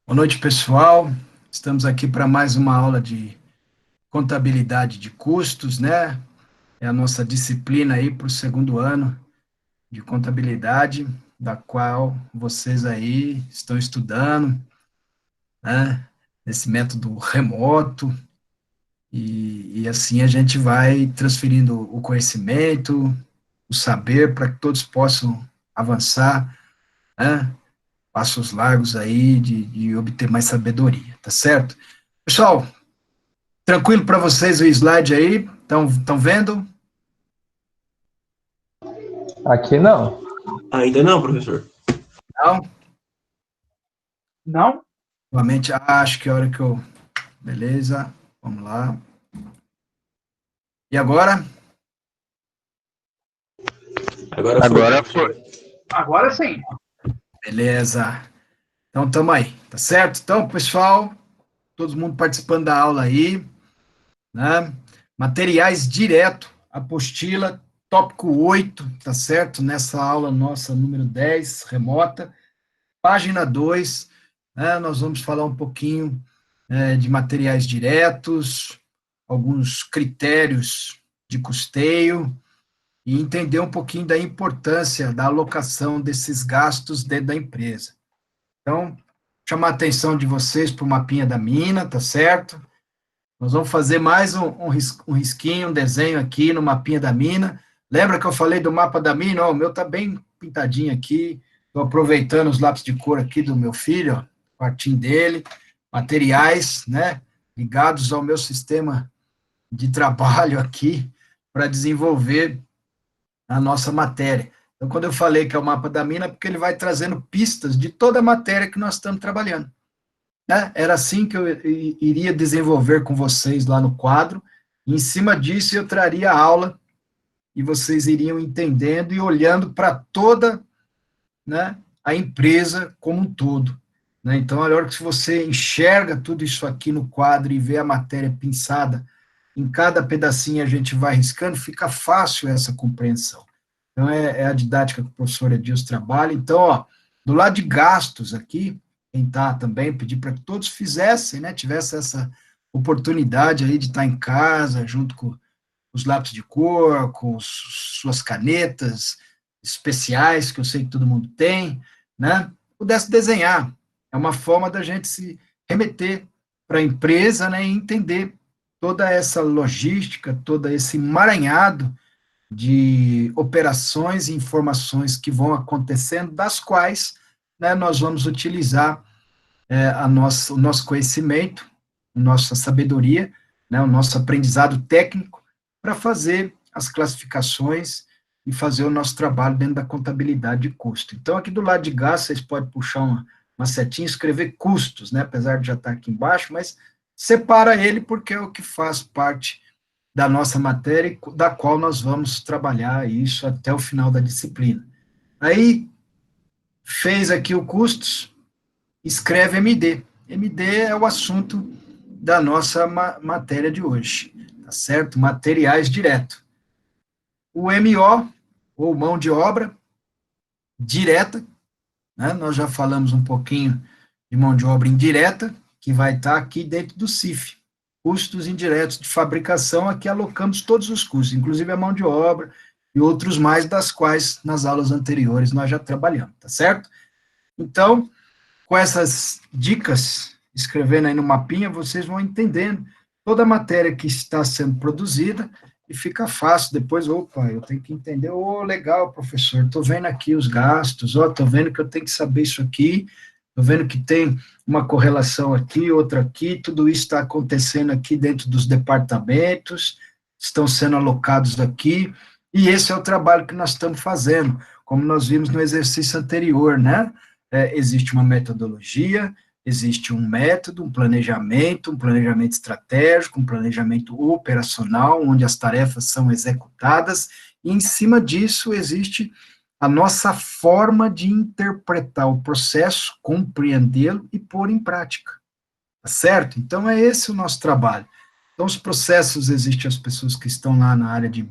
Boa noite, pessoal. Estamos aqui para mais uma aula de contabilidade de custos, né? É a nossa disciplina aí para o segundo ano de contabilidade, da qual vocês aí estão estudando, né? Nesse método remoto, e assim a gente vai transferindo o conhecimento, o saber, para que todos possam avançar, né? Passos largos aí de obter mais sabedoria, tá certo? Pessoal, tranquilo para vocês o slide aí? Estão vendo? Aqui não. Ainda não, professor. Não? Não? Novamente, acho que é a hora que eu... Beleza, vamos lá. E agora? Agora foi. Agora sim. Beleza. Então, estamos aí, tá certo? Então, pessoal, todo mundo participando da aula aí, né? Materiais direto, apostila, tópico 8, tá certo? Nessa aula nossa, número 10, remota, página 2, né? Nós vamos falar um pouquinho de materiais diretos, alguns critérios de custeio, e entender um pouquinho da importância da alocação desses gastos dentro da empresa. Então, chamar a atenção de vocês para o mapinha da mina, tá certo? Nós vamos fazer mais um risquinho, um desenho aqui no mapinha da mina. Lembra que eu falei do mapa da mina? Ó, o meu tá bem pintadinho aqui. Estou aproveitando os lápis de cor aqui do meu filho, ó, quartinho dele, materiais, né, ligados ao meu sistema de trabalho aqui para desenvolver a nossa matéria. Então, quando eu falei que é o mapa da mina, é porque ele vai trazendo pistas de toda a matéria que nós estamos trabalhando. Né? Era assim que eu iria desenvolver com vocês lá no quadro, e em cima disso eu traria a aula, e vocês iriam entendendo e olhando para toda, né, a empresa como um todo. Né? Então, a hora que você enxerga tudo isso aqui no quadro e vê a matéria pinçada, em cada pedacinho a gente vai riscando, fica fácil essa compreensão. Então, é a didática que o professor Edilson trabalha. Então, ó, do lado de gastos aqui, tentar também pedir para que todos fizessem, né, tivesse essa oportunidade aí de estar em casa, junto com os lápis de cor, com suas canetas especiais, que eu sei que todo mundo tem, né, pudesse desenhar. É uma forma da gente se remeter para a empresa, né, e entender toda essa logística, todo esse emaranhado de operações e informações que vão acontecendo, das quais, né, nós vamos utilizar o nosso conhecimento, a nossa sabedoria, né, o nosso aprendizado técnico, para fazer as classificações e fazer o nosso trabalho dentro da contabilidade de custo. Então, aqui do lado de gasto, vocês podem puxar uma setinha e escrever custos, né, apesar de já estar aqui embaixo, mas separa ele porque é o que faz parte da nossa matéria, da qual nós vamos trabalhar isso até o final da disciplina. Aí, fez aqui o custos, escreve MD. MD é o assunto da nossa matéria de hoje, tá certo? Materiais direto. O MO, ou mão de obra, direta, né? Nós já falamos um pouquinho de mão de obra indireta, que vai estar aqui dentro do CIF. Custos indiretos de fabricação, aqui alocamos todos os custos, inclusive a mão de obra e outros mais, das quais nas aulas anteriores nós já trabalhamos, tá certo? Então, com essas dicas, escrevendo aí no mapinha, vocês vão entendendo toda a matéria que está sendo produzida, e fica fácil depois, opa, eu tenho que entender, legal, professor, estou vendo aqui os gastos, estou vendo que eu tenho que saber isso aqui, estou vendo que tem uma correlação aqui, outra aqui, tudo isso está acontecendo aqui dentro dos departamentos, estão sendo alocados aqui, e esse é o trabalho que nós estamos fazendo, como nós vimos no exercício anterior, né? Existe uma metodologia, existe um método, um planejamento estratégico, um planejamento operacional, onde as tarefas são executadas, e em cima disso existe a nossa forma de interpretar o processo, compreendê-lo e pôr em prática, tá certo? Então, é esse o nosso trabalho. Então, os processos, existem as pessoas que estão lá na área de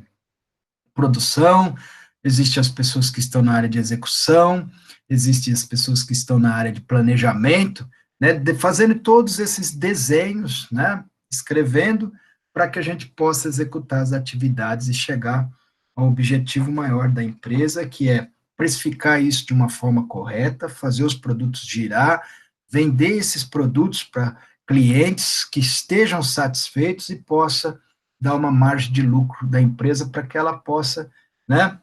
produção, existem as pessoas que estão na área de execução, existem as pessoas que estão na área de planejamento, né, fazendo todos esses desenhos, né, escrevendo, para que a gente possa executar as atividades e chegar ao objetivo maior da empresa, que é precificar isso de uma forma correta, fazer os produtos girar, vender esses produtos para clientes que estejam satisfeitos e possa dar uma margem de lucro da empresa para que ela possa, né,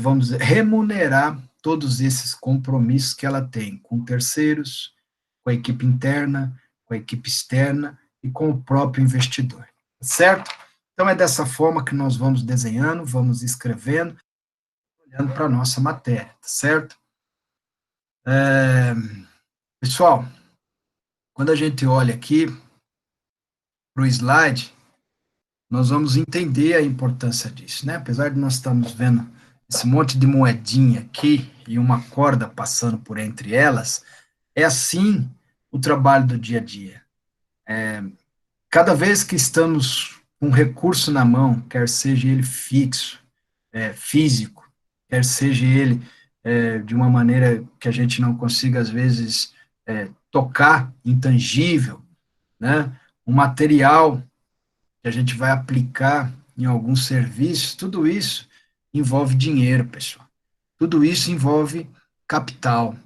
vamos dizer, remunerar todos esses compromissos que ela tem com terceiros, com a equipe interna, com a equipe externa e com o próprio investidor, certo? Então, é dessa forma que nós vamos desenhando, vamos escrevendo, olhando para a nossa matéria, certo? Pessoal, quando a gente olha aqui para o slide, nós vamos entender a importância disso, né? Apesar de nós estarmos vendo esse monte de moedinha aqui e uma corda passando por entre elas, é assim o trabalho do dia a dia. Cada vez que estamos com um recurso na mão, quer seja ele fixo, físico, quer seja ele de uma maneira que a gente não consiga, às vezes, tocar, intangível, né? Um material que a gente vai aplicar em algum serviço, tudo isso envolve dinheiro, pessoal. Tudo isso envolve capital.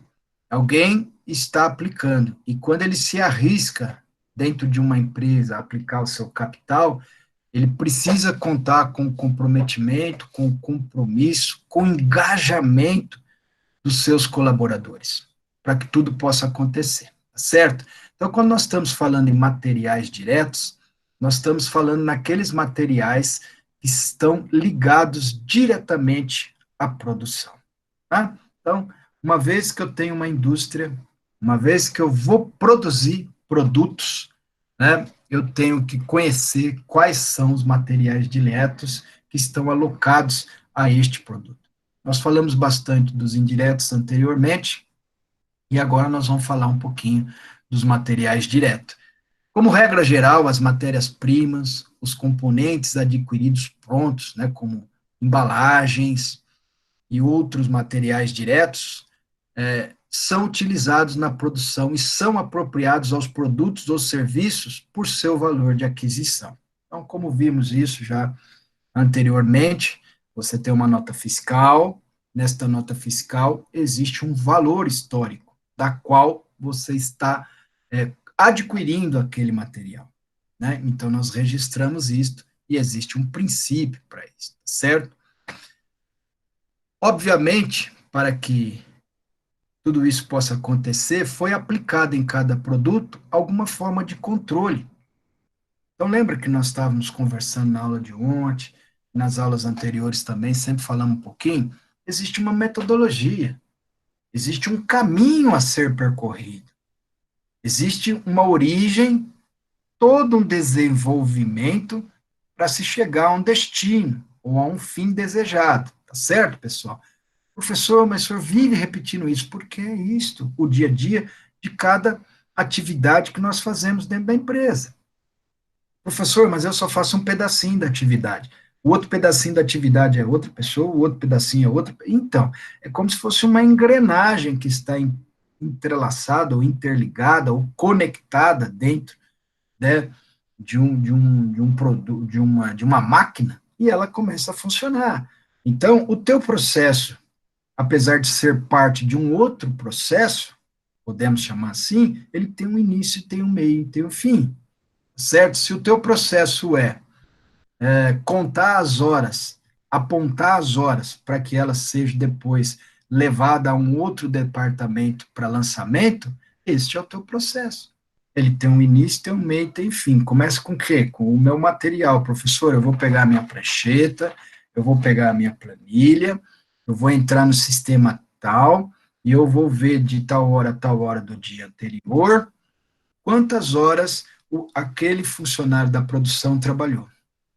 Alguém está aplicando, e quando ele se arrisca dentro de uma empresa a aplicar o seu capital, ele precisa contar com o comprometimento, com o compromisso, com o engajamento dos seus colaboradores, para que tudo possa acontecer, tá certo? Então, quando nós estamos falando em materiais diretos, nós estamos falando naqueles materiais que estão ligados diretamente à produção, tá? Então, uma vez que eu tenho uma indústria, uma vez que eu vou produzir produtos, né, eu tenho que conhecer quais são os materiais diretos que estão alocados a este produto. Nós falamos bastante dos indiretos anteriormente, e agora nós vamos falar um pouquinho dos materiais diretos. Como regra geral, as matérias-primas, os componentes adquiridos prontos, né, como embalagens e outros materiais diretos, são utilizados na produção e são apropriados aos produtos ou serviços por seu valor de aquisição. Então, como vimos isso já anteriormente, você tem uma nota fiscal, nesta nota fiscal existe um valor histórico, da qual você está adquirindo aquele material, né? Então, nós registramos isto e existe um princípio para isso, certo? Obviamente, para que tudo isso possa acontecer, foi aplicado em cada produto alguma forma de controle. Então, lembra que nós estávamos conversando na aula de ontem, nas aulas anteriores também, sempre falamos um pouquinho? Existe uma metodologia, existe um caminho a ser percorrido, existe uma origem, todo um desenvolvimento para se chegar a um destino ou a um fim desejado, tá certo, pessoal? Professor, mas o senhor vive repetindo isso, porque é isto, o dia a dia de cada atividade que nós fazemos dentro da empresa. Professor, mas eu só faço um pedacinho da atividade. O outro pedacinho da atividade é outra pessoa, o outro pedacinho é outra. Então, é como se fosse uma engrenagem que está entrelaçada, ou interligada, ou conectada dentro, né, de um produto, de uma máquina, e ela começa a funcionar. Então, o teu processo, apesar de ser parte de um outro processo, podemos chamar assim, ele tem um início, tem um meio, tem um fim, certo? Se o teu processo é contar as horas, apontar as horas para que ela seja depois levada a um outro departamento para lançamento, este é o teu processo. Ele tem um início, tem um meio, tem um fim. Começa com o quê? Com o meu material. Professor, eu vou pegar a minha prancheta, eu vou pegar a minha planilha, eu vou entrar no sistema tal, e eu vou ver de tal hora a tal hora do dia anterior, quantas horas aquele funcionário da produção trabalhou.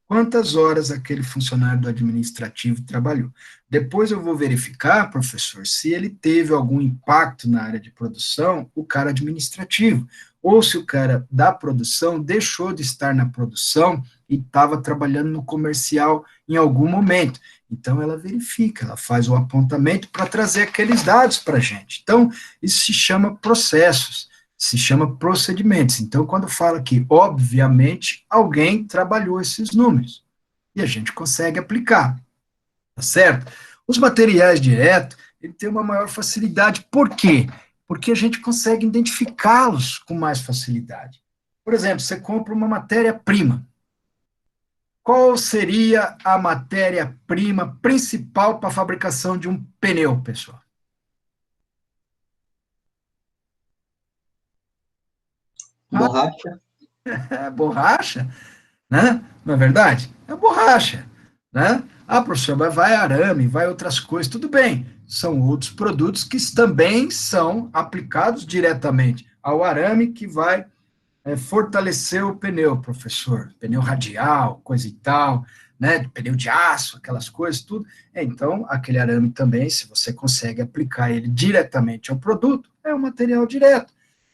quantas horas aquele funcionário do administrativo trabalhou. Depois eu vou verificar, professor, se ele teve algum impacto na área de produção, o cara administrativo, ou se o cara da produção deixou de estar na produção e estava trabalhando no comercial em algum momento. Então, ela verifica, ela faz o apontamento para trazer aqueles dados para a gente. Então, isso se chama processos, se chama procedimentos. Então, quando fala que, obviamente, alguém trabalhou esses números, e a gente consegue aplicar, tá certo? Os materiais diretos, ele tem uma maior facilidade. Por quê? Porque a gente consegue identificá-los com mais facilidade. Por exemplo, você compra uma matéria-prima. Qual seria a matéria-prima principal para a fabricação de um pneu, pessoal? Borracha. É borracha, né? Não é verdade? É borracha, né? Ah, professor, mas vai arame, vai outras coisas, tudo bem. São outros produtos que também são aplicados diretamente ao arame que vai fortalecer o pneu, professor. Pneu radial, coisa e tal, né? Pneu de aço, aquelas coisas, tudo. Então, aquele arame também, se você consegue aplicar ele diretamente ao produto, é um material direto.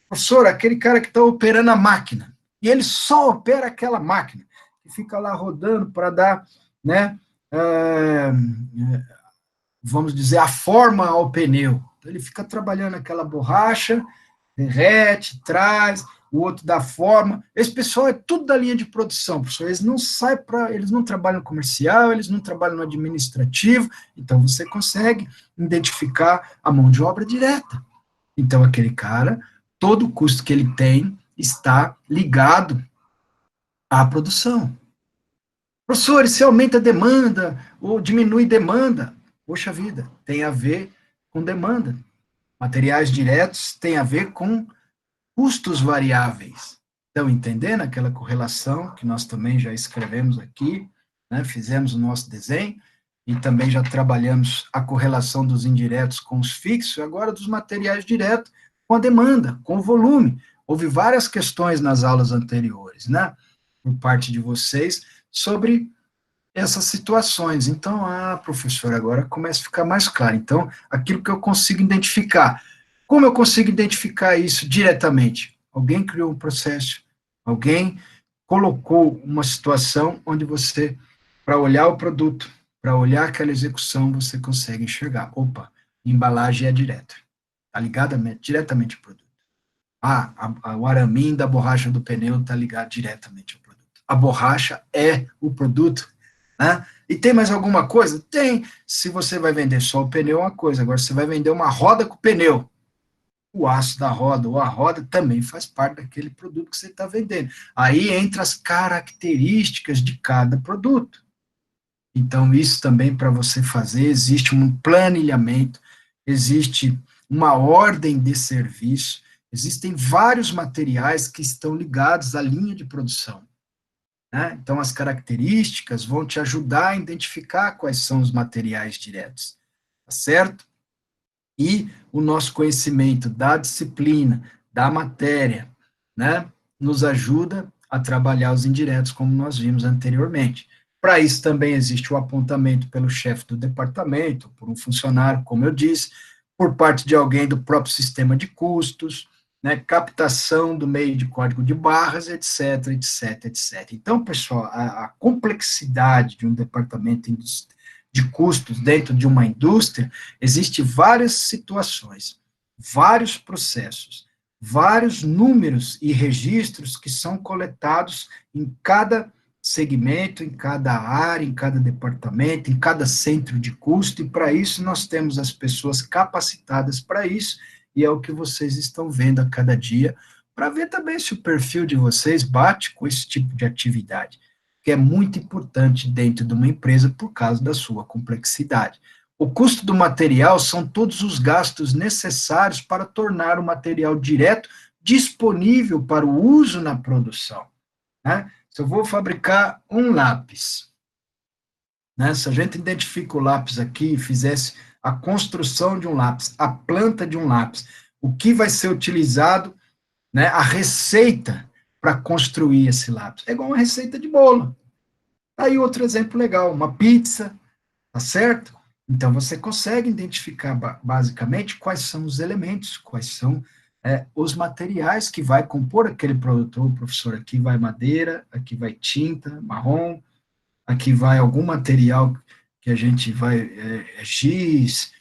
Professor, aquele cara que está operando a máquina, e ele só opera aquela máquina, que fica lá rodando para dar, né, vamos dizer, a forma ao pneu. Então, ele fica trabalhando aquela borracha, derrete, traz, o outro dá forma. Esse pessoal é tudo da linha de produção, professor. Eles não saem para, eles não trabalham no comercial, eles não trabalham no administrativo, então você consegue identificar a mão de obra direta. Então, aquele cara, todo o custo que ele tem está ligado à produção. Professor, se aumenta a demanda ou diminui demanda, poxa vida, tem a ver com demanda. Materiais diretos tem a ver com custos variáveis. Estão entendendo aquela correlação que nós também já escrevemos aqui, né? Fizemos o nosso desenho e também já trabalhamos a correlação dos indiretos com os fixos, agora dos materiais diretos com a demanda, com o volume. Houve várias questões nas aulas anteriores, né, por parte de vocês, sobre essas situações. Então, professor, agora começa a ficar mais claro. Então, aquilo que eu consigo identificar. Como eu consigo identificar isso diretamente? Alguém criou um processo, alguém colocou uma situação onde você, para olhar o produto, para olhar aquela execução, você consegue enxergar. Opa, embalagem é direta. Está ligada diretamente ao produto. O araminho da borracha do pneu está ligado diretamente ao produto. A borracha é o produto, né? E tem mais alguma coisa? Tem. Se você vai vender só o pneu, é uma coisa. Agora, você vai vender uma roda com pneu. O aço da roda ou a roda também faz parte daquele produto que você está vendendo. Aí entra as características de cada produto. Então, isso também para você fazer, existe um planilhamento, existe uma ordem de serviço, existem vários materiais que estão ligados à linha de produção, né? Então, as características vão te ajudar a identificar quais são os materiais diretos, tá certo? E o nosso conhecimento da disciplina, da matéria, né, nos ajuda a trabalhar os indiretos, como nós vimos anteriormente. Para isso também existe o apontamento pelo chefe do departamento, por um funcionário, como eu disse, por parte de alguém do próprio sistema de custos, né, captação do meio de código de barras, etc, etc, etc. Então, pessoal, a complexidade de um departamento de custos dentro de uma indústria, existe várias situações, vários processos, vários números e registros que são coletados em cada segmento, em cada área, em cada departamento, em cada centro de custo, e para isso nós temos as pessoas capacitadas para isso, e é o que vocês estão vendo a cada dia, para ver também se o perfil de vocês bate com esse tipo de atividade, que é muito importante dentro de uma empresa por causa da sua complexidade. O custo do material são todos os gastos necessários para tornar o material direto disponível para o uso na produção, né? Se eu vou fabricar um lápis, né, se a gente identifica o lápis aqui e fizesse a construção de um lápis, a planta de um lápis, o que vai ser utilizado, né, a receita para construir esse lápis, é igual uma receita de bolo. Aí outro exemplo legal, uma pizza, tá certo? Então você consegue identificar basicamente quais são os elementos, quais são os materiais que vai compor aquele produto. O professor, aqui vai madeira, aqui vai tinta, marrom, aqui vai algum material que a gente vai, giz,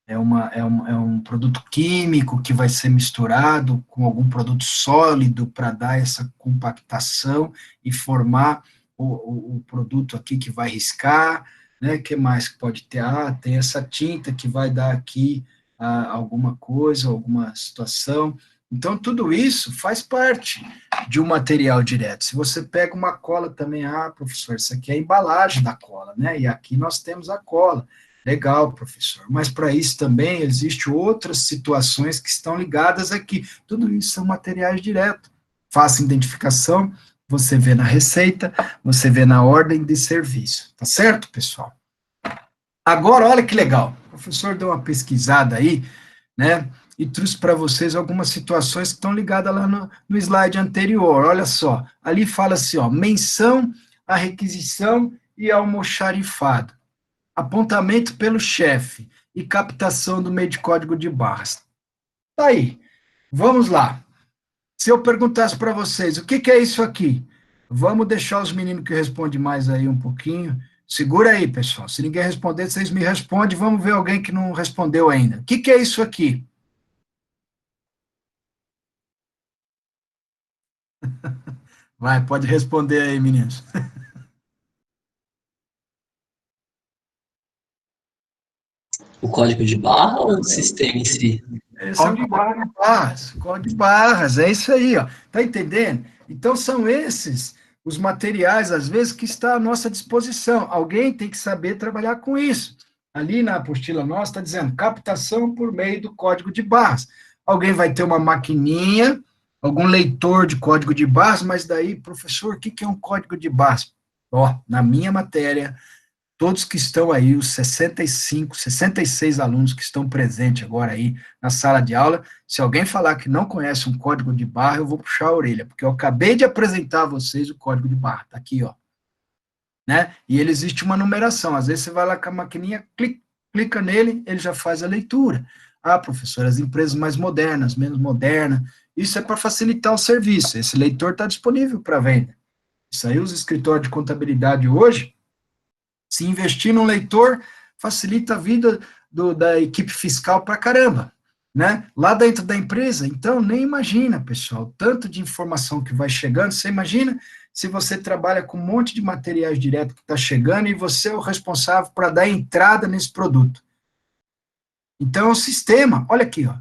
é um produto químico que vai ser misturado com algum produto sólido para dar essa compactação e formar o produto aqui que vai riscar, né? Que mais que pode ter? Ah, tem essa tinta que vai dar aqui alguma coisa, alguma situação. Então, tudo isso faz parte de um material direto. Se você pega uma cola também, professor, isso aqui é a embalagem da cola, né? E aqui nós temos a cola. Legal, professor. Mas para isso também existem outras situações que estão ligadas aqui. Tudo isso são materiais diretos. Faça identificação, você vê na receita, você vê na ordem de serviço. Tá certo, pessoal? Agora, olha que legal. O professor deu uma pesquisada aí, né? E trouxe para vocês algumas situações que estão ligadas lá no slide anterior. Olha só, ali fala assim, ó, menção à requisição e almoxarifado, apontamento pelo chefe e captação do meio de código de barras. Tá aí, vamos lá. Se eu perguntasse para vocês, o que, que é isso aqui? Vamos deixar os meninos que respondem mais aí um pouquinho. Segura aí, pessoal. Se ninguém responder, vocês me respondem. Vamos ver alguém que não respondeu ainda. O que, que é isso aqui? Vai, pode responder aí, meninos. O código de barra ou o sistema em si? Esse é um código de barras, é isso aí, ó. Tá entendendo? Então são esses os materiais, às vezes, que está à nossa disposição. Alguém tem que saber trabalhar com isso. Ali na apostila nossa está dizendo captação por meio do código de barras. Alguém vai ter uma maquininha, algum leitor de código de barras, mas daí, professor, o que que é um código de barras? Ó, na minha matéria, todos que estão aí, os 65, 66 alunos que estão presentes agora aí na sala de aula, se alguém falar que não conhece um código de barra, eu vou puxar a orelha, porque eu acabei de apresentar a vocês o código de barra, tá aqui, ó. Né? E ele existe uma numeração, às vezes você vai lá com a maquininha, clica nele, ele já faz a leitura. Ah, professor, as empresas mais modernas, menos modernas, isso é para facilitar o serviço, esse leitor está disponível para venda. Isso aí os escritórios de contabilidade hoje, se investir num leitor, facilita a vida da equipe fiscal para caramba, né? Lá dentro da empresa, então, nem imagina, pessoal, tanto de informação que vai chegando, você imagina se você trabalha com um monte de materiais direto que está chegando e você é o responsável para dar entrada nesse produto. Então, é o sistema, olha aqui, ó,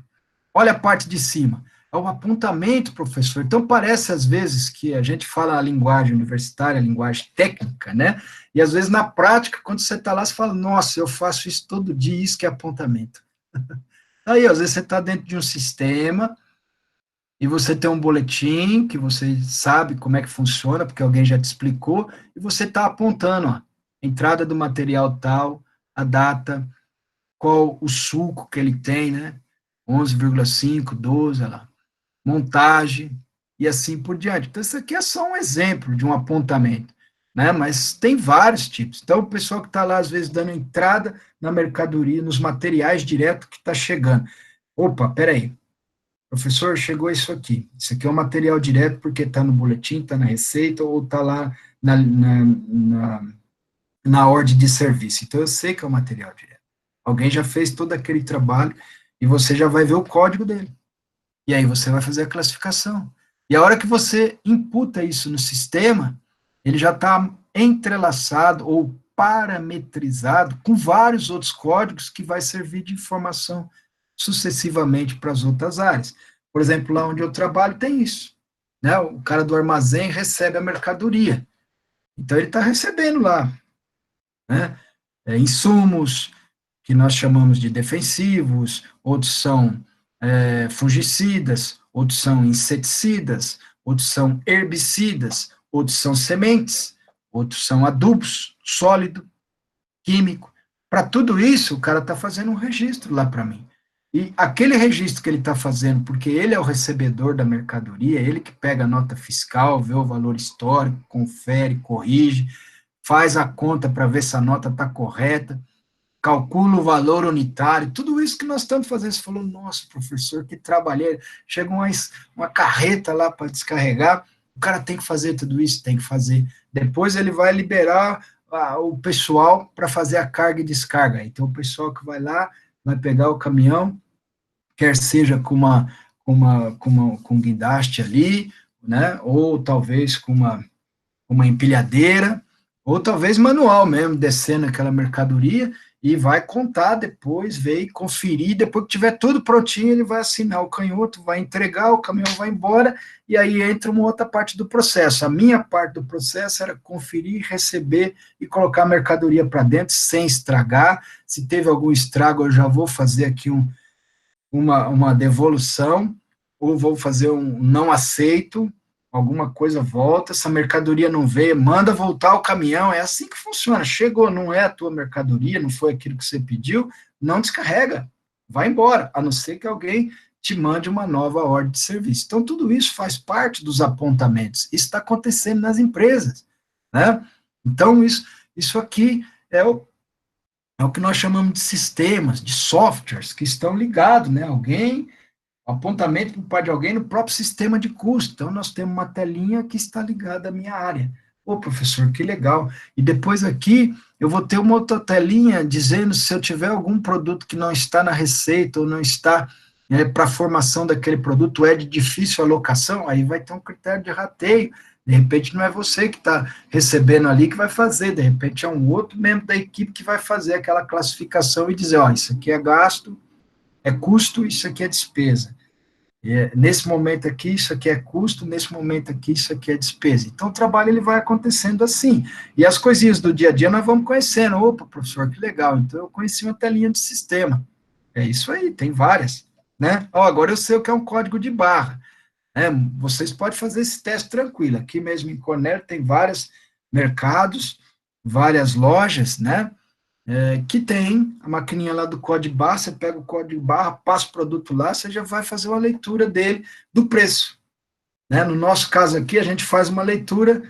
olha a parte de cima, é o apontamento, professor. Então, parece, às vezes, que a gente fala a linguagem universitária, a linguagem técnica, né? E, às vezes, na prática, quando você está lá, você fala, nossa, eu faço isso todo dia, isso que é apontamento. Aí, às vezes, você está dentro de um sistema e você tem um boletim que você sabe como é que funciona, porque alguém já te explicou, e você está apontando, ó, entrada do material tal, a data, qual o sulco que ele tem, né? 11,5, 12, olha lá, montagem e assim por diante. Então, isso aqui é só um exemplo de um apontamento, né? Mas tem vários tipos. Então, o pessoal que está lá, às vezes, dando entrada na mercadoria, nos materiais direto que está chegando. Opa, peraí, professor, chegou isso aqui. Isso aqui é um material direto porque está no boletim, está na receita ou está lá na ordem de serviço. Então, eu sei que é um material direto. Alguém já fez todo aquele trabalho e você já vai ver o código dele. E aí você vai fazer a classificação. E a hora que você imputa isso no sistema, ele já está entrelaçado ou parametrizado com vários outros códigos que vai servir de informação sucessivamente para as outras áreas. Por exemplo, lá onde eu trabalho tem isso. Né? O cara do armazém recebe a mercadoria. Então ele está recebendo lá, né? Insumos que nós chamamos de defensivos, outros são fungicidas, outros são inseticidas, outros são herbicidas, outros são sementes, outros são adubos, sólido, químico. Para tudo isso, o cara está fazendo um registro lá para mim. E aquele registro que ele está fazendo, porque ele é o recebedor da mercadoria, ele que pega a nota fiscal, vê o valor histórico, confere, corrige, faz a conta para ver se a nota está correta, calcula o valor unitário, tudo isso que nós estamos fazendo. Você falou, nossa, professor, que trabalheiro. Chega uma carreta lá para descarregar, o cara tem que fazer tudo isso, tem que fazer. Depois ele vai liberar o pessoal para fazer a carga e descarga. Então, o pessoal que vai lá, vai pegar o caminhão, quer seja com guindaste ali, né, ou talvez com uma empilhadeira, ou talvez manual mesmo, descendo aquela mercadoria, e vai contar depois, ver e conferir, depois que tiver tudo prontinho, ele vai assinar o canhoto, vai entregar, o caminhão vai embora, e aí entra uma outra parte do processo. A minha parte do processo era conferir, receber e colocar a mercadoria para dentro, sem estragar. Se teve algum estrago, eu já vou fazer aqui uma devolução, ou vou fazer um não aceito, alguma coisa volta, essa mercadoria não veio, manda voltar o caminhão, é assim que funciona, chegou, não é a tua mercadoria, não foi aquilo que você pediu, não descarrega, vai embora, a não ser que alguém te mande uma nova ordem de serviço. Então, tudo isso faz parte dos apontamentos, isso está acontecendo nas empresas, né? Então, isso aqui é o que nós chamamos de sistemas, de softwares, que estão ligados, né? Apontamento por parte de alguém no próprio sistema de custo. Então, nós temos uma telinha que está ligada à minha área. Ô, professor, que legal. E depois aqui, eu vou ter uma outra telinha dizendo se eu tiver algum produto que não está na receita ou não está para a formação daquele produto, é de difícil alocação, aí vai ter um critério de rateio. De repente, não é você que está recebendo ali que vai fazer, de repente é um outro membro da equipe que vai fazer aquela classificação e dizer, ó, isso aqui é gasto, é custo, isso aqui é despesa. Nesse momento aqui, isso aqui é custo, nesse momento aqui, isso aqui é despesa. Então, o trabalho ele vai acontecendo assim. E as coisinhas do dia a dia nós vamos conhecendo. Opa, professor, que legal. Então, eu conheci uma telinha de sistema. É isso aí, tem várias. Né? Ó, agora eu sei o que é um código de barra. Né? Vocês podem fazer esse teste tranquilo. Aqui mesmo em Cornélio tem vários mercados, várias lojas, né? Que tem a maquininha lá do código barra, você pega o código barra, passa o produto lá, você já vai fazer uma leitura dele, do preço. Né? No nosso caso aqui, a gente faz uma leitura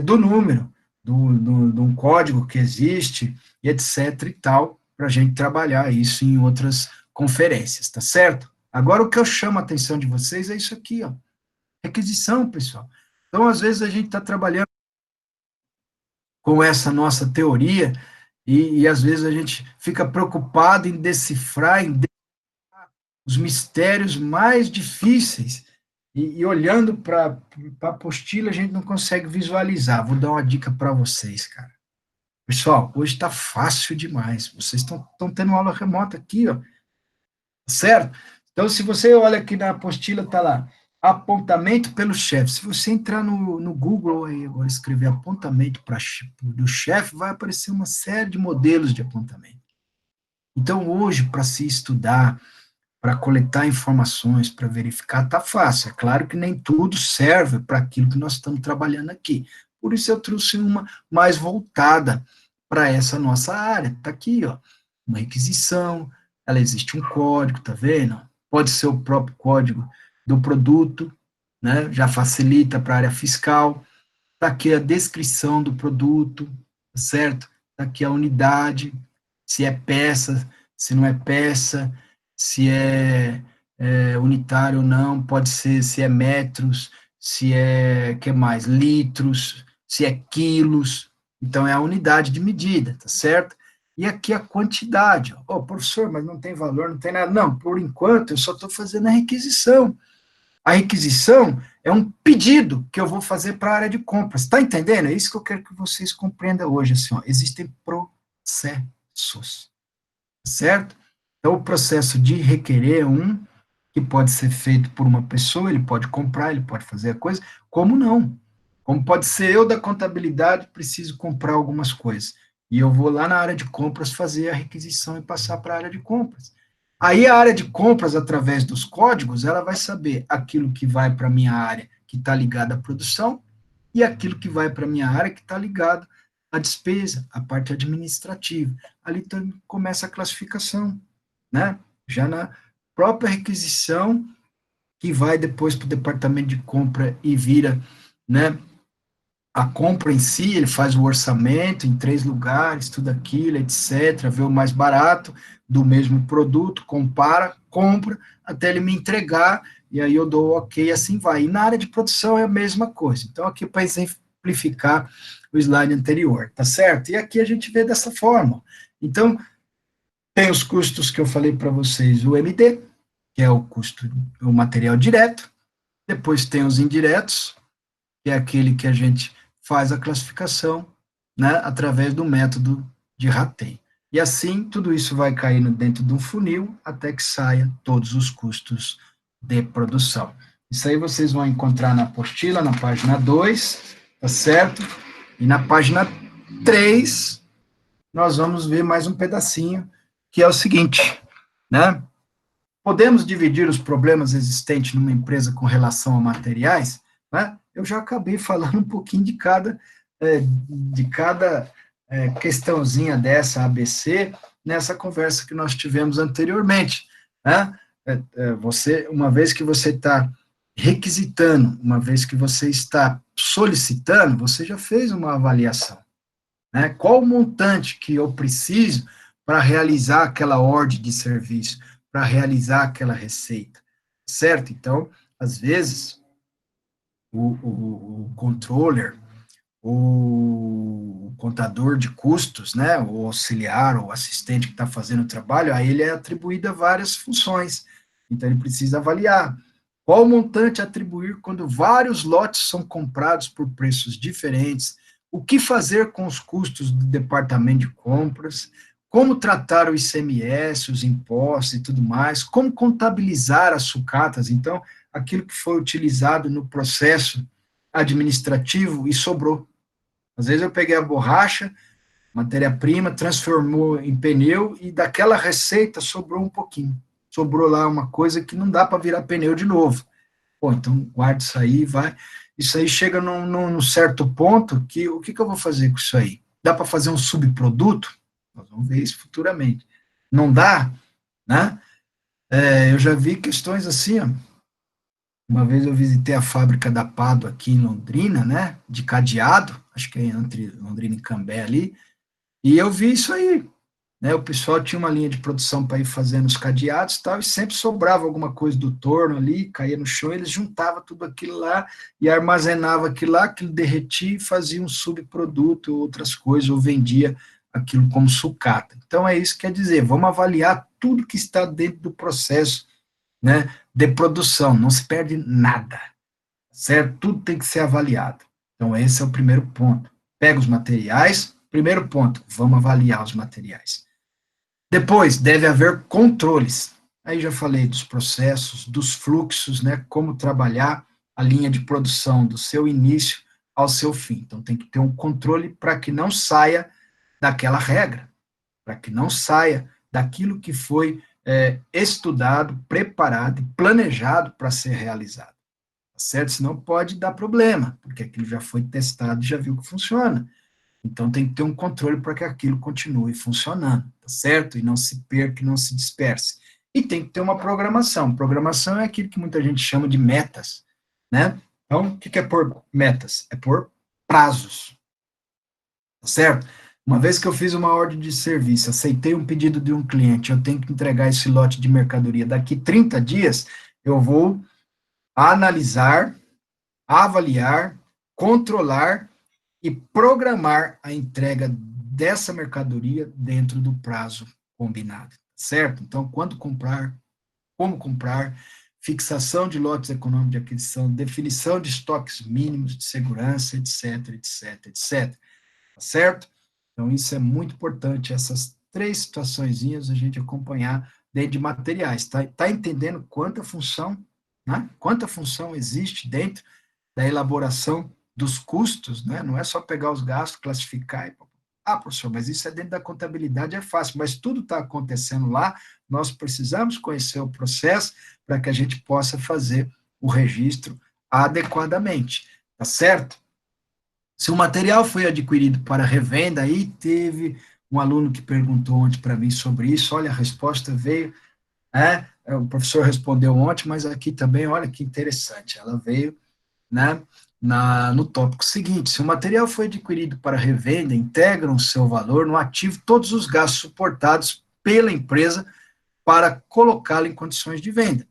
do número, de um código que existe, e etc e tal, para a gente trabalhar isso em outras conferências, tá certo? Agora, o que eu chamo a atenção de vocês é isso aqui, ó, requisição, pessoal. Então, às vezes, a gente está trabalhando com essa nossa teoria, e às vezes a gente fica preocupado em decifrar, os mistérios mais difíceis, e olhando para a apostila, a gente não consegue visualizar. Vou dar uma dica para vocês, cara. Pessoal, hoje está fácil demais. Vocês estão tendo aula remota aqui, ó, certo? Então, se você olha aqui na apostila, está lá, apontamento pelo chefe. Se você entrar no Google aí agora, escrever apontamento do chefe, vai aparecer uma série de modelos de apontamento. Então, hoje, para se estudar, para coletar informações, para verificar, está fácil. É claro que nem tudo serve para aquilo que nós estamos trabalhando aqui. Por isso eu trouxe uma mais voltada para essa nossa área. Está aqui, ó, uma requisição, ela existe um código, tá vendo? Pode ser o próprio código do produto, né? Já facilita para a área fiscal. Está aqui a descrição do produto, certo? Está aqui a unidade, se é peça, se não é peça, se é unitário ou não, pode ser se é metros, se é, que mais? Litros, se é quilos, então é a unidade de medida, tá certo? E aqui a quantidade. Ó, professor, mas não tem valor, não tem nada. Não, por enquanto eu só estou fazendo a requisição. A requisição é um pedido que eu vou fazer para a área de compras. Está entendendo? É isso que eu quero que vocês compreendam hoje. Assim, ó, existem processos, certo? Então, o processo de requerer que pode ser feito por uma pessoa, ele pode comprar, ele pode fazer a coisa, como não. Como pode ser eu da contabilidade, preciso comprar algumas coisas. E eu vou lá na área de compras fazer a requisição e passar para a área de compras. Aí a área de compras, através dos códigos, ela vai saber aquilo que vai para a minha área, que está ligada à produção, e aquilo que vai para a minha área, que está ligado à despesa, à parte administrativa. Ali começa a classificação, né? Já na própria requisição, que vai depois para o departamento de compra e vira, né, a compra em si, ele faz o orçamento em 3 lugares, tudo aquilo, etc., vê o mais barato do mesmo produto, compara, compra, até ele me entregar, e aí eu dou ok, assim vai. E na área de produção é a mesma coisa. Então, aqui para exemplificar o slide anterior, tá certo? E aqui a gente vê dessa forma. Então, tem os custos que eu falei para vocês, o MD, que é o custo, o material direto, depois tem os indiretos, que é aquele que a gente faz a classificação, né, através do método de rateio. E assim, tudo isso vai caindo dentro de um funil até que saia todos os custos de produção. Isso aí vocês vão encontrar na apostila, na página 2, tá certo? E na página 3, nós vamos ver mais um pedacinho, que é o seguinte, né? Podemos dividir os problemas existentes numa empresa com relação a materiais, né? Eu já acabei falando um pouquinho de cada questãozinha dessa ABC nessa conversa que nós tivemos anteriormente, né? Uma vez que você está requisitando, uma vez que você está solicitando, você já fez uma avaliação, né? Qual o montante que eu preciso para realizar aquela ordem de serviço, para realizar aquela receita, certo? Então, às vezes, o controller, o contador de custos, né, o auxiliar, o assistente que está fazendo o trabalho, a ele é atribuída várias funções. Então, ele precisa avaliar qual o montante a atribuir quando vários lotes são comprados por preços diferentes, o que fazer com os custos do departamento de compras, como tratar o ICMS, os impostos e tudo mais, como contabilizar as sucatas, então, aquilo que foi utilizado no processo administrativo e sobrou. Às vezes eu peguei a borracha, matéria-prima, transformou em pneu e daquela receita sobrou um pouquinho. Sobrou lá uma coisa que não dá para virar pneu de novo. Pô, então guarda isso aí, vai. Isso aí chega num certo ponto que o que, que eu vou fazer com isso aí? Dá para fazer um subproduto? Nós vamos ver isso futuramente. Não dá, né? Eu já vi questões assim, ó. Uma vez eu visitei a fábrica da Pado aqui em Londrina, né, de cadeado, acho que é entre Londrina e Cambé ali, e eu vi isso aí, né, o pessoal tinha uma linha de produção para ir fazendo os cadeados e tal, e sempre sobrava alguma coisa do torno ali, caía no chão, eles juntavam tudo aquilo lá e armazenava aquilo lá, aquilo derretia e fazia um subproduto ou outras coisas, ou vendia aquilo como sucata. Então é isso que quer dizer, vamos avaliar tudo que está dentro do processo, né, de produção, não se perde nada, certo? Tudo tem que ser avaliado. Então, esse é o primeiro ponto. Pega os materiais, primeiro ponto, vamos avaliar os materiais. Depois, deve haver controles. Aí já falei dos processos, dos fluxos, né, como trabalhar a linha de produção do seu início ao seu fim. Então, tem que ter um controle para que não saia daquela regra, para que não saia daquilo que foi estudado, preparado e planejado para ser realizado, tá certo? Senão pode dar problema, porque aquilo já foi testado e já viu que funciona. Então tem que ter um controle para que aquilo continue funcionando, tá certo? E não se perca, não se disperse. E tem que ter uma programação. Programação é aquilo que muita gente chama de metas, né? Então, o que é por metas? É por prazos, tá certo? Uma vez que eu fiz uma ordem de serviço, aceitei um pedido de um cliente, eu tenho que entregar esse lote de mercadoria daqui 30 dias, eu vou analisar, avaliar, controlar e programar a entrega dessa mercadoria dentro do prazo combinado, certo? Então, quando comprar, como comprar, fixação de lotes econômicos de aquisição, definição de estoques mínimos de segurança, etc, etc, etc, tá certo? Então, isso é muito importante, essas três situaçõezinhas a gente acompanhar dentro de materiais, tá entendendo quanta função, né? Quanta função existe dentro da elaboração dos custos, né? Não é só pegar os gastos, classificar e... Ah, professor, mas isso é dentro da contabilidade, é fácil, mas tudo está acontecendo lá, nós precisamos conhecer o processo para que a gente possa fazer o registro adequadamente, tá certo? Se o material foi adquirido para revenda, aí teve um aluno que perguntou ontem para mim sobre isso, olha, a resposta veio, o professor respondeu ontem, mas aqui também, olha que interessante, ela veio, né, no tópico seguinte: se o material foi adquirido para revenda, integram o seu valor no ativo todos os gastos suportados pela empresa para colocá-lo em condições de venda.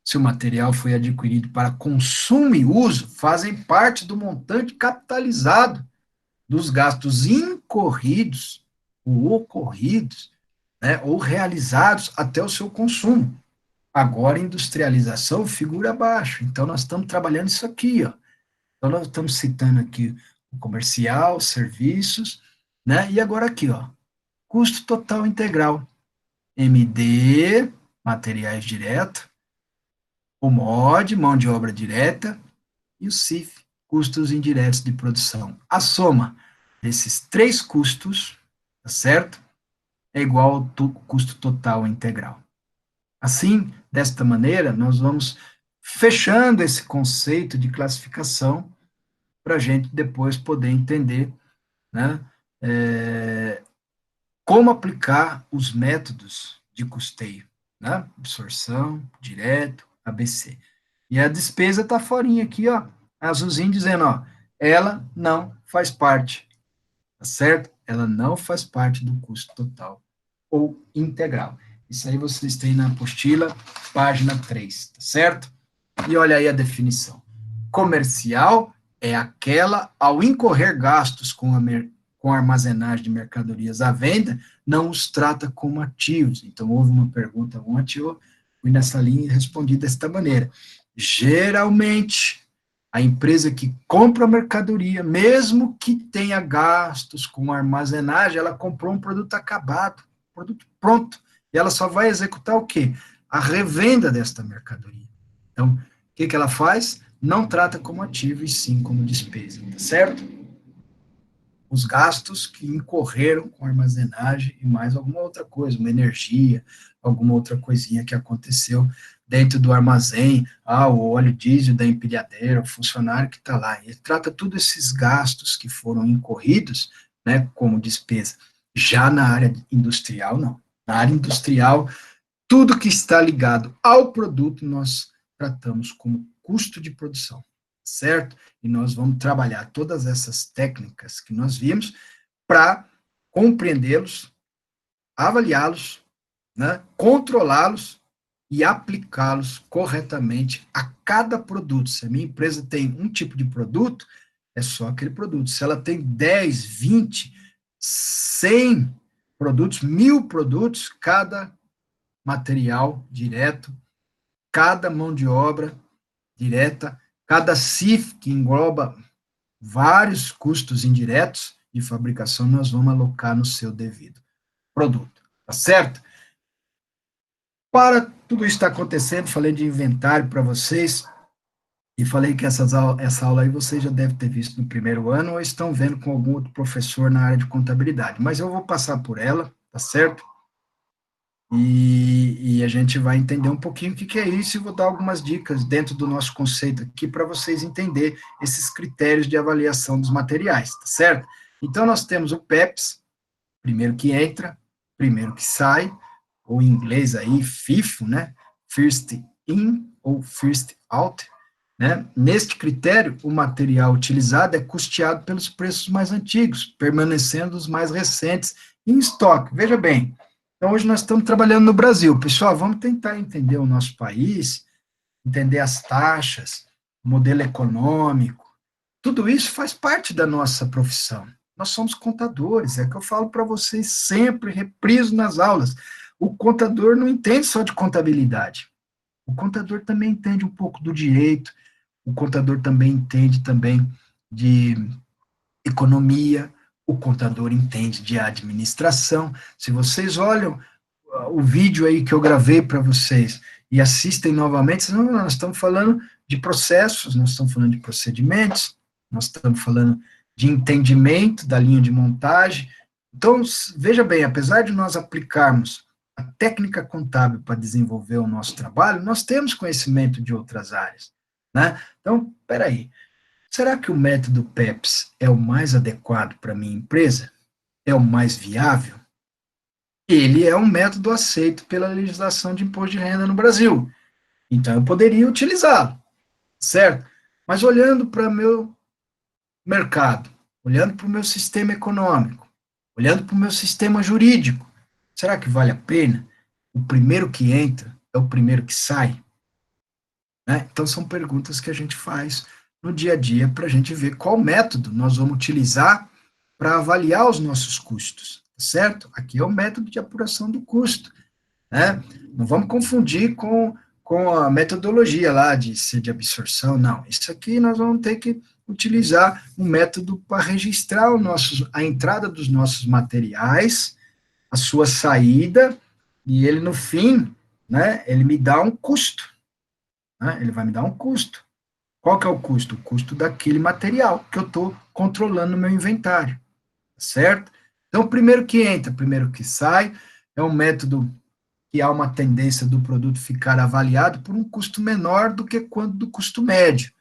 Se o material foi adquirido para consumo e uso, fazem parte do montante capitalizado dos gastos incorridos ou ocorridos, né, ou realizados até o seu consumo. Agora, industrialização figura abaixo. Então, nós estamos trabalhando isso aqui, ó. Então, nós estamos citando aqui o comercial, serviços, né? E agora aqui, ó, custo total integral. MD, materiais direto, o MOD, mão de obra direta, e o CIF, custos indiretos de produção. A soma desses três custos, tá certo? É igual ao custo total integral. Assim, desta maneira, nós vamos fechando esse conceito de classificação para a gente depois poder entender, né, como aplicar os métodos de custeio, né, absorção, direto, ABC. E a despesa está forinha aqui, ó, azulzinho dizendo, ó, ela não faz parte, tá certo? Ela não faz parte do custo total ou integral. Isso aí vocês têm na apostila, página 3, tá certo? E olha aí a definição. Comercial é aquela, ao incorrer gastos com armazenagem de mercadorias à venda, não os trata como ativos. Então, houve uma pergunta ontem, eu fui nessa linha e respondi desta maneira. Geralmente, a empresa que compra a mercadoria, mesmo que tenha gastos com armazenagem, ela comprou um produto acabado, produto pronto, e ela só vai executar o quê? A revenda desta mercadoria. Então, o que ela faz? Não trata como ativo e sim como despesa, tá certo? Os gastos que incorreram com armazenagem e mais alguma outra coisa, uma energia, alguma outra coisinha que aconteceu dentro do armazém, o óleo diesel da empilhadeira, o funcionário que está lá. Ele trata todos esses gastos que foram incorridos, né, como despesa. Já na área industrial, não. Na área industrial, tudo que está ligado ao produto, nós tratamos como custo de produção, certo? E nós vamos trabalhar todas essas técnicas que nós vimos para compreendê-los, avaliá-los, né, controlá-los e aplicá-los corretamente a cada produto. Se a minha empresa tem um tipo de produto, é só aquele produto. Se ela tem 10, 20, 100 produtos, 1000 produtos, cada material direto, cada mão de obra direta, cada CIF, que engloba vários custos indiretos de fabricação, nós vamos alocar no seu devido produto, tá certo? Para tudo isso estar acontecendo, falei de inventário para vocês, e falei que essa aula aí vocês já devem ter visto no primeiro ano, ou estão vendo com algum outro professor na área de contabilidade, mas eu vou passar por ela, tá certo? E a gente vai entender um pouquinho o que é isso, e vou dar algumas dicas dentro do nosso conceito aqui, para vocês entenderem esses critérios de avaliação dos materiais, tá certo? Então, nós temos o PEPS, primeiro que entra, primeiro que sai, ou em inglês aí, FIFO, né? First in ou first out, né? Neste critério, o material utilizado é custeado pelos preços mais antigos, permanecendo os mais recentes em estoque. Veja bem, então hoje nós estamos trabalhando no Brasil. Pessoal, vamos tentar entender o nosso país, entender as taxas, modelo econômico, tudo isso faz parte da nossa profissão. Nós somos contadores, é que eu falo para vocês sempre, repriso nas aulas. O contador não entende só de contabilidade. O contador também entende um pouco do direito, o contador também entende também de economia, o contador entende de administração. Se vocês olham o vídeo aí que eu gravei para vocês e assistem novamente, nós estamos falando de processos, nós estamos falando de procedimentos, nós estamos falando de entendimento da linha de montagem. Então, veja bem, apesar de nós aplicarmos a técnica contábil para desenvolver o nosso trabalho, nós temos conhecimento de outras áreas, né? Então, peraí, será que o método PEPS é o mais adequado para a minha empresa? É o mais viável? Ele é um método aceito pela legislação de imposto de renda no Brasil, então eu poderia utilizá-lo, certo? Mas olhando para meu mercado, olhando para o meu sistema econômico, olhando para o meu sistema jurídico, será que vale a pena? O primeiro que entra é o primeiro que sai? Né? Então, são perguntas que a gente faz no dia a dia para a gente ver qual método nós vamos utilizar para avaliar os nossos custos, certo? Aqui é o método de apuração do custo, né? Não vamos confundir com a metodologia lá de absorção, não. Isso aqui nós vamos ter que utilizar um método para registrar a entrada dos nossos materiais, a sua saída, e ele, no fim, né, ele me dá um custo, né? Ele vai me dar um custo. Qual que é o custo? O custo daquele material que eu estou controlando no meu inventário, certo? Então, primeiro que entra, primeiro que sai, é um método que há uma tendência do produto ficar avaliado por um custo menor do que quando do custo médio,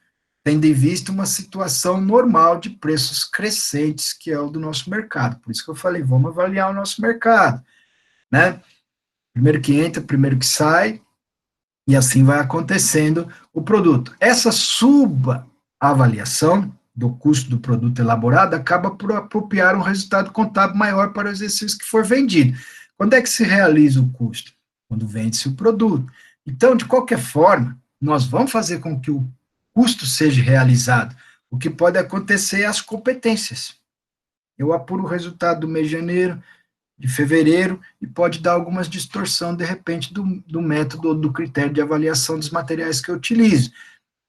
tendo em vista uma situação normal de preços crescentes, que é o do nosso mercado. Por isso que eu falei, vamos avaliar o nosso mercado, né? Primeiro que entra, primeiro que sai, e assim vai acontecendo o produto. Essa subavaliação do custo do produto elaborado acaba por apropriar um resultado contábil maior para o exercício que for vendido. Quando é que se realiza o custo? Quando vende-se o produto. Então, de qualquer forma, nós vamos fazer com que o custo seja realizado. O que pode acontecer é as competências. Eu apuro o resultado do mês de janeiro, de fevereiro, e pode dar algumas distorção, de repente, do método ou do critério de avaliação dos materiais que eu utilizo.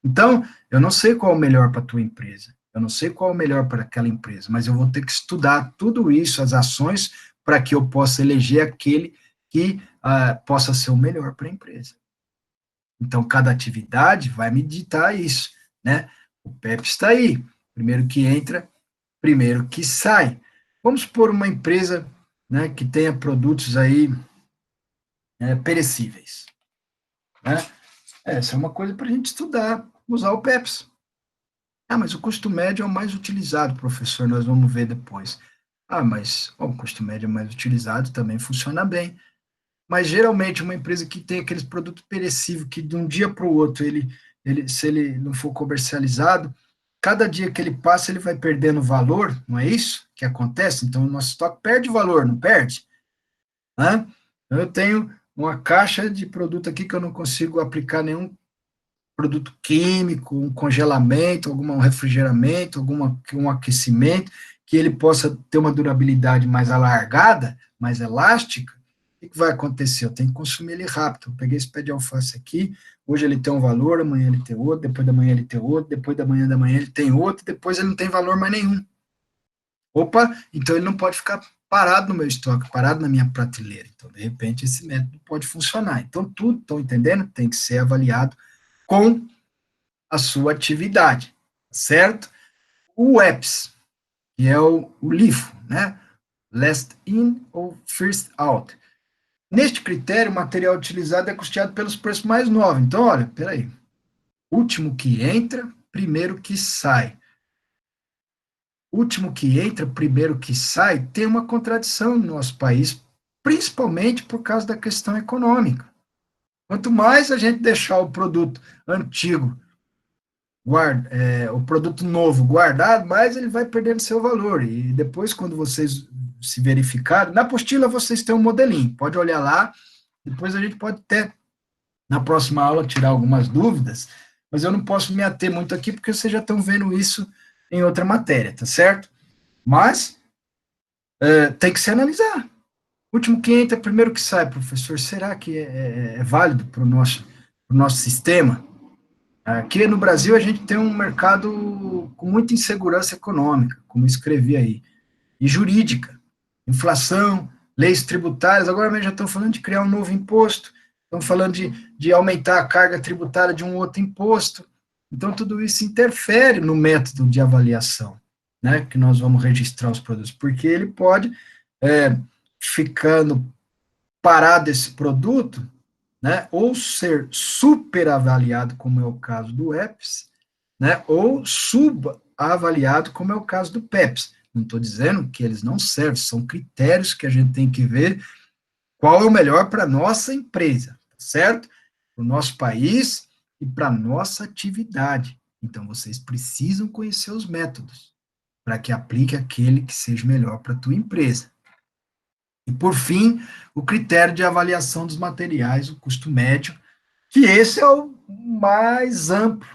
Então, eu não sei qual é o melhor para a tua empresa, eu não sei qual é o melhor para aquela empresa, mas eu vou ter que estudar tudo isso, as ações, para que eu possa eleger aquele que possa ser o melhor para a empresa. Então, cada atividade vai me ditar isso, né? O PEP está aí, primeiro que entra, primeiro que sai. Vamos supor uma empresa, né, que tenha produtos aí perecíveis, né? Essa é uma coisa para a gente estudar, usar o PEPS. Ah, mas o custo médio é o mais utilizado, professor, nós vamos ver depois. Ah, mas o custo médio é mais utilizado, também funciona bem. Mas geralmente uma empresa que tem aqueles produtos perecíveis, que de um dia para o outro, se ele não for comercializado, cada dia que ele passa, ele vai perdendo valor, não é isso que acontece? Então, o nosso estoque perde valor, não perde? Né? Então, eu tenho uma caixa de produto aqui que eu não consigo aplicar nenhum produto químico, um congelamento, um refrigeramento, um aquecimento, que ele possa ter uma durabilidade mais alargada, mais elástica. O que vai acontecer? Eu tenho que consumir ele rápido. Eu peguei esse pé de alface aqui, hoje ele tem um valor, amanhã ele tem outro, depois da manhã ele tem outro, depois da manhã ele tem outro, depois ele não tem valor mais nenhum. Opa, então ele não pode ficar parado no meu estoque, parado na minha prateleira. Então, de repente, esse método pode funcionar. Então, tudo, estão entendendo? Tem que ser avaliado com a sua atividade, certo? O EPS, que é o LIFO, né? Last in ou first out. Neste critério, o material utilizado é custeado pelos preços mais novos. Então, olha, peraí. Último que entra, primeiro que sai. Último que entra, primeiro que sai, tem uma contradição no nosso país, principalmente por causa da questão econômica. Quanto mais a gente deixar o produto antigo, o produto novo guardado, mais ele vai perdendo seu valor. E depois, quando vocês se verificarem, na apostila vocês têm um modelinho, pode olhar lá, depois a gente pode até, na próxima aula, tirar algumas dúvidas, mas eu não posso me ater muito aqui, porque vocês já estão vendo isso em outra matéria, tá certo? Mas tem que se analisar. Último que entra, primeiro que sai, professor. Será que é válido para o nosso sistema? Aqui no Brasil a gente tem um mercado com muita insegurança econômica, como eu escrevi aí, e jurídica, inflação, leis tributárias. Agora mesmo já estão falando de criar um novo imposto, estão falando de aumentar a carga tributária de um outro imposto. Então, tudo isso interfere no método de avaliação, né, que nós vamos registrar os produtos, porque ele pode, ficando parado esse produto, né, ou ser superavaliado, como é o caso do EPS, né, ou subavaliado, como é o caso do PEPS. Não estou dizendo que eles não servem, são critérios que a gente tem que ver qual é o melhor para a nossa empresa, certo? Para o nosso país e para a nossa atividade. Então, vocês precisam conhecer os métodos, para que aplique aquele que seja melhor para a tua empresa. E, por fim, o critério de avaliação dos materiais, o custo médio, que esse é o mais amplo,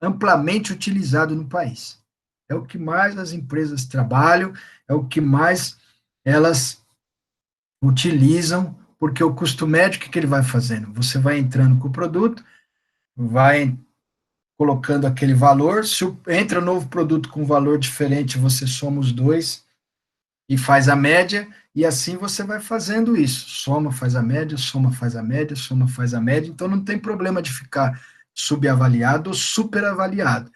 amplamente utilizado no país. É o que mais as empresas trabalham, é o que mais elas utilizam, porque o custo médio, o que ele vai fazendo? Você vai entrando com o produto, vai colocando aquele valor, se entra um novo produto com valor diferente, você soma os dois e faz a média, e assim você vai fazendo isso. Soma, faz a média, soma, faz a média, soma, faz a média, então não tem problema de ficar subavaliado ou superavaliado.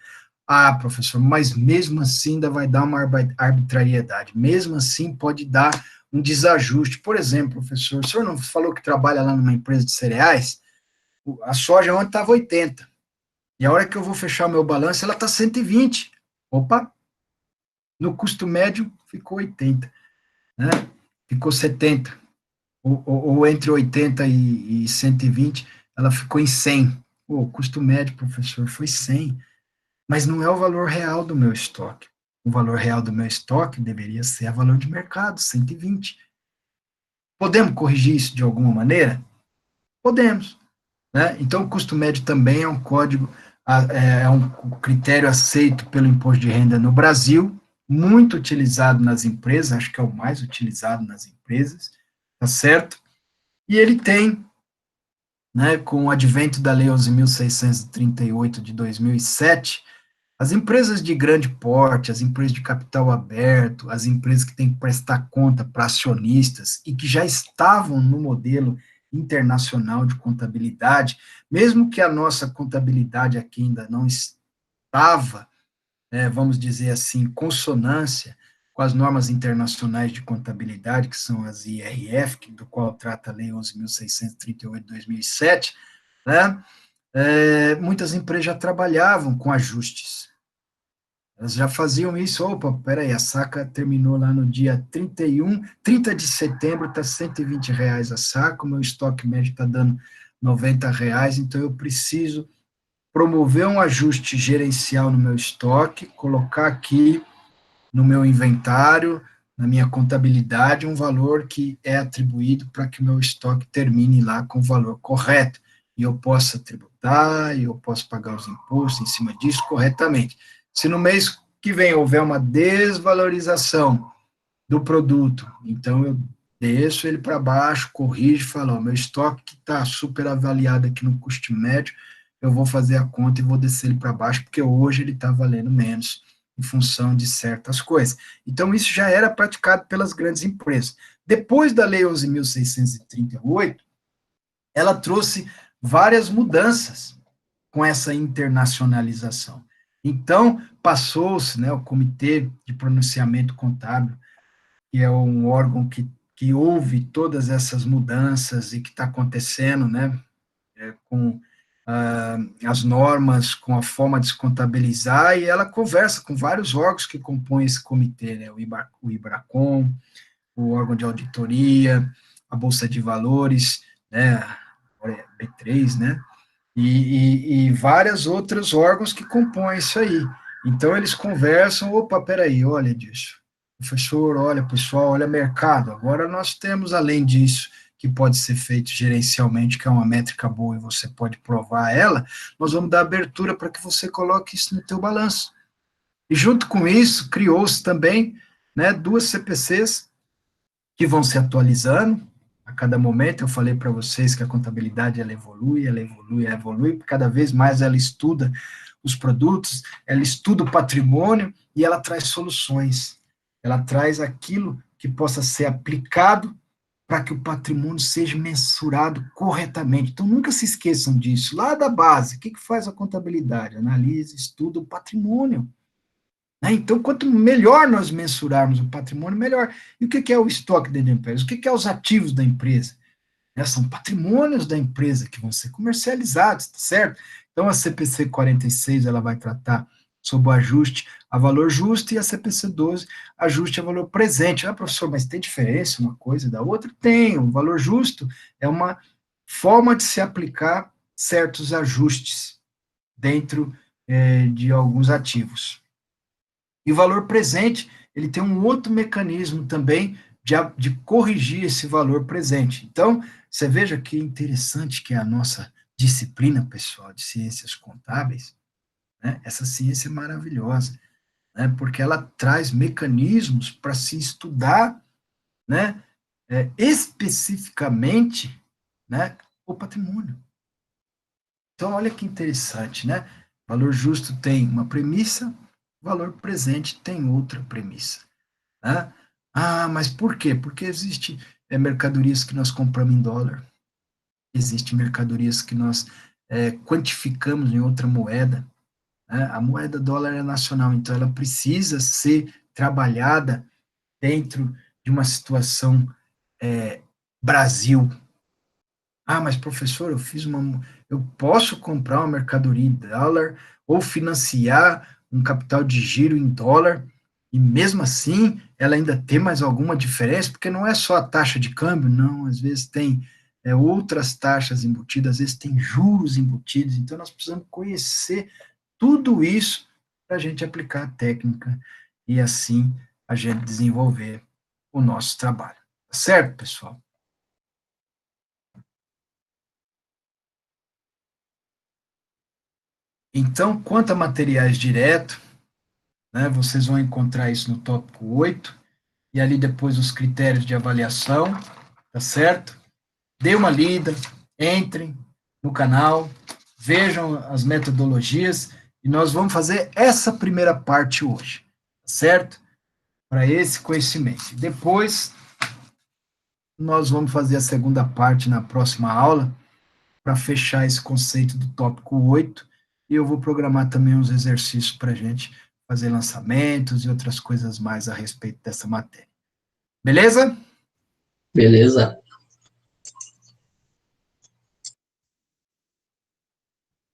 Ah, professor, mas mesmo assim ainda vai dar uma arbitrariedade, mesmo assim pode dar um desajuste. Por exemplo, professor, o senhor não falou que trabalha lá numa empresa de cereais? A soja ontem estava 80, e a hora que eu vou fechar o meu balanço, ela está 120. Opa, no custo médio ficou 80, né? Ficou 70, ou entre 80 e 120, ela ficou em 100. O custo médio, professor, foi 100, mas não é o valor real do meu estoque. O valor real do meu estoque deveria ser o valor de mercado, 120. Podemos corrigir isso de alguma maneira? Podemos, né? Então, o custo médio também é um código, é um critério aceito pelo imposto de renda no Brasil, muito utilizado nas empresas, acho que é o mais utilizado nas empresas, tá certo? E ele tem, né, com o advento da Lei 11.638 de 2007, as empresas de grande porte, as empresas de capital aberto, as empresas que têm que prestar conta para acionistas e que já estavam no modelo internacional de contabilidade, mesmo que a nossa contabilidade aqui ainda não estava, vamos dizer assim, em consonância com as normas internacionais de contabilidade, que são as IRF, do qual trata a Lei 11.638 de 2007, né? Muitas empresas já trabalhavam com ajustes. Elas já faziam isso. Opa, peraí, a saca terminou lá no dia 30 de setembro, está R$ 120 a saca, o meu estoque médio está dando R$ 90, então eu preciso promover um ajuste gerencial no meu estoque, colocar aqui no meu inventário, na minha contabilidade, um valor que é atribuído para que o meu estoque termine lá com o valor correto, e eu possa tributar, e eu posso pagar os impostos em cima disso corretamente. Se no mês que vem houver uma desvalorização do produto, então eu desço ele para baixo, corrijo e falo, ó, meu estoque que está super avaliado aqui no custo médio, eu vou fazer a conta e vou descer ele para baixo, porque hoje ele está valendo menos em função de certas coisas. Então, isso já era praticado pelas grandes empresas. Depois da Lei 11.638, ela trouxe várias mudanças com essa internacionalização. Então, passou-se, né, o Comitê de Pronunciamento Contábil, que é um órgão que ouve todas essas mudanças e que está acontecendo, né, com as normas, com a forma de se contabilizar, e ela conversa com vários órgãos que compõem esse comitê, né, o IBRACON, o órgão de auditoria, a Bolsa de Valores, né, B3, né, e vários outros órgãos que compõem isso aí. Então, eles conversam, opa, peraí, olha disso, professor, olha, pessoal, olha mercado, agora nós temos, além disso, que pode ser feito gerencialmente, que é uma métrica boa e você pode provar ela, nós vamos dar abertura para que você coloque isso no teu balanço. E junto com isso, criou-se também, né, duas CPCs que vão se atualizando a cada momento. Eu falei para vocês que a contabilidade ela evolui, ela evolui, ela evolui, cada vez mais ela estuda os produtos, ela estuda o patrimônio e ela traz soluções. Ela traz aquilo que possa ser aplicado para que o patrimônio seja mensurado corretamente. Então, nunca se esqueçam disso. Lá da base, o que faz a contabilidade? Analisa, estuda o patrimônio. Né? Então, quanto melhor nós mensurarmos o patrimônio, melhor. E o que é o estoque da empresa? O que é os ativos da empresa? São patrimônios da empresa que vão ser comercializados, tá certo? Então, a CPC 46, ela vai tratar sobre o ajuste a valor justo, e a CPC 12, ajuste a valor presente. Ah, professor, mas tem diferença uma coisa da outra? Tem. O valor justo é uma forma de se aplicar certos ajustes dentro de alguns ativos. E o valor presente, ele tem um outro mecanismo também de corrigir esse valor presente. Então, você veja que interessante que é a nossa disciplina, pessoal, de ciências contábeis, né? Essa ciência é maravilhosa, né? Porque ela traz mecanismos para se estudar, né? Especificamente, né? O patrimônio. Então, olha que interessante, né? Valor justo tem uma premissa, valor presente tem outra premissa, né? Ah, mas por quê? Porque existe mercadorias que nós compramos em dólar, existe mercadorias que nós quantificamos em outra moeda, né? A moeda dólar é nacional, então ela precisa ser trabalhada dentro de uma situação Brasil. Ah, mas professor, eu posso comprar uma mercadoria em dólar ou financiar um capital de giro em dólar e mesmo assim ela ainda tem mais alguma diferença, porque não é só a taxa de câmbio, não, às vezes tem outras taxas embutidas, às vezes tem juros embutidos, então nós precisamos conhecer tudo isso para a gente aplicar a técnica e assim a gente desenvolver o nosso trabalho. Tá certo, pessoal? Então, quanto a materiais direto, né, vocês vão encontrar isso no tópico 8, e ali depois os critérios de avaliação, tá certo? Dê uma lida, entrem no canal, vejam as metodologias, e nós vamos fazer essa primeira parte hoje, tá certo? Para esse conhecimento. Depois, nós vamos fazer a segunda parte na próxima aula, para fechar esse conceito do tópico 8, e eu vou programar também uns exercícios para a gente fazer lançamentos e outras coisas mais a respeito dessa matéria. Beleza? Beleza.